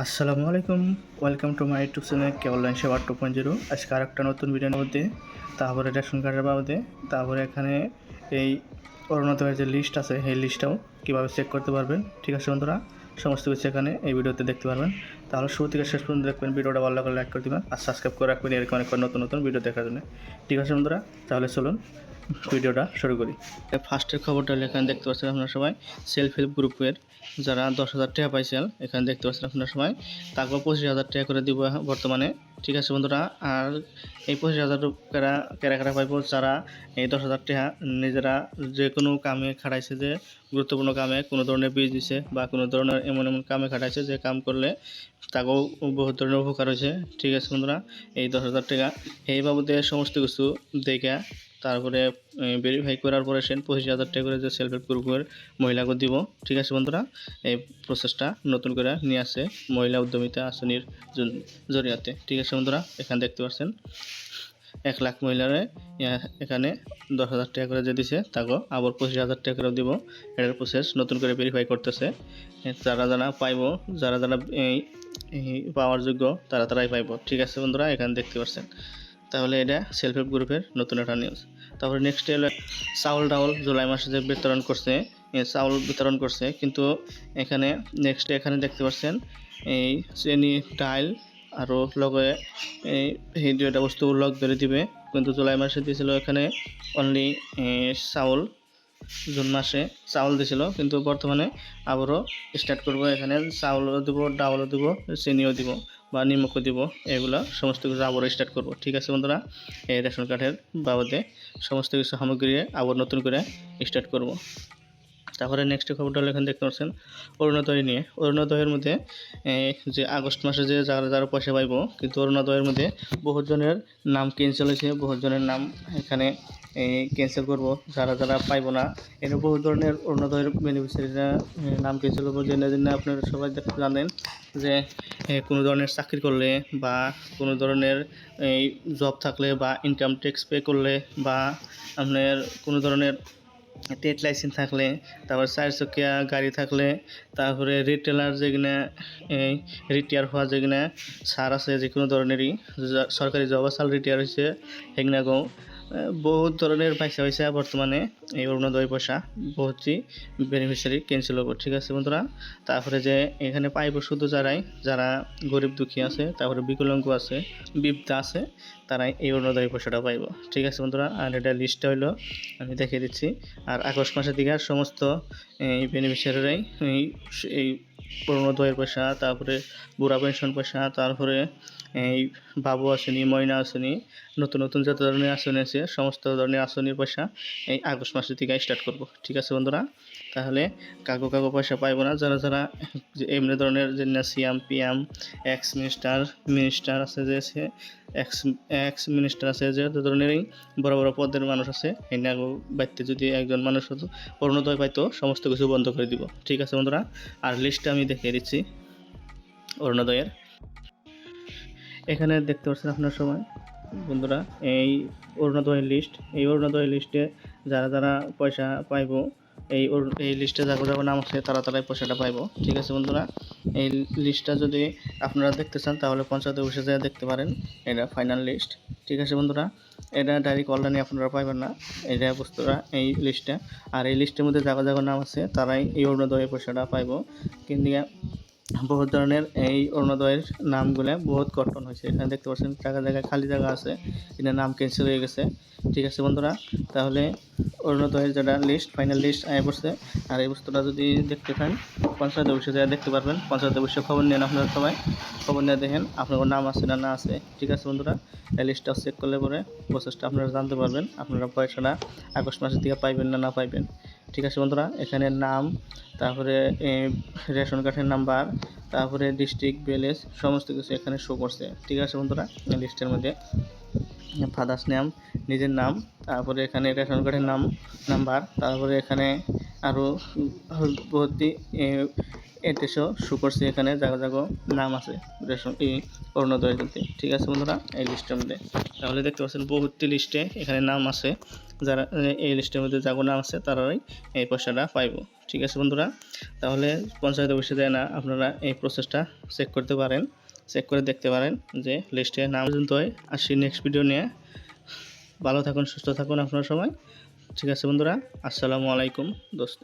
আসসালামু আলাইকুম, welcome to my YouTube channel cable line সেবা 2.0। আজকে আর একটা নতুন ভিডিওর মধ্যে তারপরে রেশন কার্ডের বাবদে তারপরে এখানে এই অরুণোদয়ের যে লিস্ট আছে সেই লিস্টটাও কীভাবে চেক করতে পারবেন। ঠিক আছে বন্ধুরা, সমস্ত কিছু এখানে এই ভিডিওতে দেখতে পারবেন। তাহলে শুরু থেকে শেষ পর্যন্ত দেখবেন, ভিডিওটা ভালো লাগলে লাইক করে দেবেন আর সাবস্ক্রাইব করে রাখবেন এরকম অনেক নতুন নতুন ভিডিও দেখার জন্য। ঠিক আছে বন্ধুরা, তাহলে চলুন ভিডিওটা শুরু করি। ফার্স্টের খবরটা এখানে দেখতে পাচ্ছেন আপনারা সবাই, সেলফ হেল্প গ্রুপের যারা 10,000 টাকা পাইছেন এখানে দেখতে পাচ্ছেন আপনারা সবাই, তাকে 25,000 টাকা করে দিব বর্তমানে। ঠিক আছে বন্ধুরা, আর এই 25,000 টাকা কারা পাইব, যারা এই 10,000 টাকা নিজেরা যে কোনো কামে খাটাইছে, যে গুরুত্বপূর্ণ কামে কোনো ধরনের বীজ দিছে বা কোনো ধরনের এমন কামে খাটাইছে যে কাম করলে তাকেও বহুত ধরনের উপকার হয়েছে। ঠিক আছে বন্ধুরা, এই 10,000 টাকা এই বাবদে সমস্ত কিছু দেখে তারপরে ভেরিফাই করার পরে সে 25,000 টাকা করে যে সেলফ হেল্প গ্রুপের মহিলাকে দিব। ঠিক আছে বন্ধুরা, এই প্রসেসটা নতুন করে নিয়ে আসে মহিলা উদ্যমিতা আসনির জরিয়াতে। ঠিক আছে বন্ধুরা, এখানে দেখতে পাচ্ছেন 1 লাখ মহিলারে এখানে 10,000 টাকা করে যে দিছে তাকে আবার 25,000 টাকা করে দিব। এটার প্রসেস নতুন করে ভেরিফাই করতেছে। যারা যারা পাইব, যারা যারা এই পাওয়ার যোগ্য তারাই পাইব। ঠিক আছে বন্ধুরা, এখানে দেখতে পাচ্ছেন। তাহলে এটা সেলফ হেল্প গ্রুপের নতুন একটা নিউজ। তারপরে নেক্সট হলো চাউল ডাউল জুলাই মাসে যে বিতরণ করছে, চাউল বিতরণ করছে, কিন্তু এখানে নেক্সট এখানে দেখতে পাচ্ছেন এই চেনি ডাইল আরও লগে এই দুইটা বস্তু লগ ধরে দিবে, কিন্তু জুলাই মাসে দিয়েছিল এখানে অনলি চাউল। জুন মাসে চাউল দিছিল, কিন্তু বর্তমানে আবারও স্টার্ট করবো, এখানে চাউলও দিব, ডাউলও দিব, চিনিও দিব বা নিমকও দিব, এগুলো সমস্ত কিছু আবারও স্টার্ট করব। ঠিক আছে বন্ধুরা, এই রেশন কার্ডের বাবদে সমস্ত কিছু সামগ্রী আবার নতুন করে স্টার্ট করব। তারপরে নেক্সট খবরটা হলো এখানে দেখতে পাচ্ছেন অরুণোদয় নিয়ে। অরুণোদয়ের মধ্যে যে আগস্ট মাসে যে যারা পয়সা পাইব, কিন্তু অরুণোদয়ের মধ্যে বহুত জনের নাম ক্যান্সেল হয়েছে, বহুত জনের নাম এখানে ক্যান্সেল করব। যারা যারা পাইব না, এর বহু ধরনের অরুণোদয়ের বেনিফিশিয়ারিরা নাম ক্যান্সেল করবো। জেনে আপনারা সবাই জানেন যে কোনো ধরনের চাকরি করলে বা কোনো ধরনের এই জব থাকলে বা ইনকাম ট্যাক্স পে করলে বা আপনার কোনো ধরনের ট্রেড লাইসেন্স থাকলে, তারপর 4 চাকায়া গাড়ি থাকলে, তারপরে রিটেলার যেগুলো এই রিটায়ার হওয়া যেগুলো সার আছে, যে কোনো ধরনেরই সরকারি জব সাল রিটায়ার হয়েছে সেগুলো বহুত ধরনের পয়সা হয়েছে। বর্তমানে এই অরুণোদয় পয়সা বহুতই বেনিফিশিয়ারি ক্যান্সেল হবে। ঠিক আছে বন্ধুরা, তারপরে যে এখানে পাইব শুধু যারা গরিব দুঃখী আছে, তারপরে বিকলাঙ্গ আছে, বিপদা আছে, তারাই এই অরুণোদয় পয়সাটা পাইব। ঠিক আছে বন্ধুরা, আর এটা লিস্টটা হইলো আমি দেখিয়ে দিচ্ছি। আর আগস্ট মাসের দিকে সমস্ত এই বেনিফিশিয়ারিরাই এই অরুণোদয়ের পয়সা, তারপরে বুড়া পেনশন পয়সা, তারপরে এই বাবু আসনি, ময়না আসনি, নতুন নতুন যত ধরনের আসনি আছে সমস্ত ধরনের আসনির পয়সা এই আগস্ট মাসের থেকে স্টার্ট করব। ঠিক আছে বন্ধুরা, তাহলে কাকু পয়সা পাইব না, যারা যারা এমনি ধরনের যে সিএম পিএম এক্স মিনিস্টার আছে, যে এক্স মিনিস্টার আছে, যে ধরনেরই বড় বড় পদের মানুষ আছে, এই নাগো বাড়িতে যদি একজন মানুষ হতো অরুণোদয় পাইতো, সমস্ত কিছু বন্ধ করে দিব। ঠিক আছে বন্ধুরা, আর লিস্টটা আমি দেখিয়ে দিচ্ছি অরুণোদয়ের। এখানে দেখতে পাচ্ছেন আপনার সবাই বন্ধুরা এই অরুণোদয় লিস্ট। এই অরুণোদয় লিস্টে যারা যারা পয়সা পাইব, এই লিস্টে যার নাম আছে তারাই পয়সাটা পাইব। ঠিক আছে বন্ধুরা, এই লিস্টটা যদি আপনারা দেখতে চান তাহলে পঞ্চায়েত অফিসে যেয়ে দেখতে পারেন, এটা ফাইনাল লিস্ট। ঠিক আছে বন্ধুরা, এটা ডাইরেক্ট অনলাইনে আপনারা পাইবেন না, এটা বস্তুরা এই লিস্টটা। আর এই লিস্টের মধ্যে যার নাম আছে তারাই এই অরুণোদয়ের পয়সাটা পাইব। কিন্তু বহুত ধরনের এই অরুণোদয়ের নামগুলো বহুত গঠন হয়েছে, এখানে দেখতে পাচ্ছেন জায়গায় খালি জায়গা আছে, এটার নাম ক্যান্সেল হয়ে গেছে। ঠিক আছে বন্ধুরা, তাহলে অরুণোদয়ের যেটা লিস্ট ফাইনাল লিস্ট আয় পড়ছে। আর এই বস্তুটা যদি দেখতে চান পঞ্চায়েত অফিসে যা দেখতে পারবেন, পঞ্চায়েত অফিসে খবর নেন, আপনারা সবাই খবর নিয়ে দেখেন আপনার নাম আছে না আছে। ঠিক আছে বন্ধুরা, এই লিস্টটা চেক করলে পরে প্রসেসটা আপনারা জানতে পারবেন, আপনারা পয়সাটা আগস্ট মাসের দিকে পাইবেন না পাইবেন। ঠিক আছে বন্ধুরা, এখানে নাম, তারপরে রেশন কার্ডের নাম্বার, তারপরে ডিস্ট্রিক্ট ভিলেজ সমস্ত কিছু এখানে শো করছে। ঠিক আছে বন্ধুরা, লিস্টের মধ্যে ফাদার্স নেম, নিজের নাম, তারপরে এখানে রেশন কার্ডের নাম্বার, তারপরে এখানে আরও ভর্তি এড্রেসও শো করছে, এখানে জায়গা নাম আছে রেশন এই অরুণোদয়ের মধ্যে। ঠিক আছে বন্ধুরা, এই লিস্টের মধ্যে তাহলে দেখতে পাচ্ছেন বহুতটি লিস্টে এখানে নাম আছে, যারা এই লিস্টের মধ্যে যাগো নাম আছে তারাই এই পয়সাটা পাইব। ঠিক আছে বন্ধুরা, তাহলে পঞ্চায়েত অফিসে যায় না আপনারা এই প্রসেসটা চেক করতে পারেন, চেক করে দেখতে পারেন যে লিস্টে নাম পর্যন্ত হয়। আসি নেক্সট ভিডিও নিয়ে। ভালো থাকুন, সুস্থ থাকুন আপনারা সবাই। ঠিক আছে বন্ধুরা, আসসালামু আলাইকুম দোস্ত।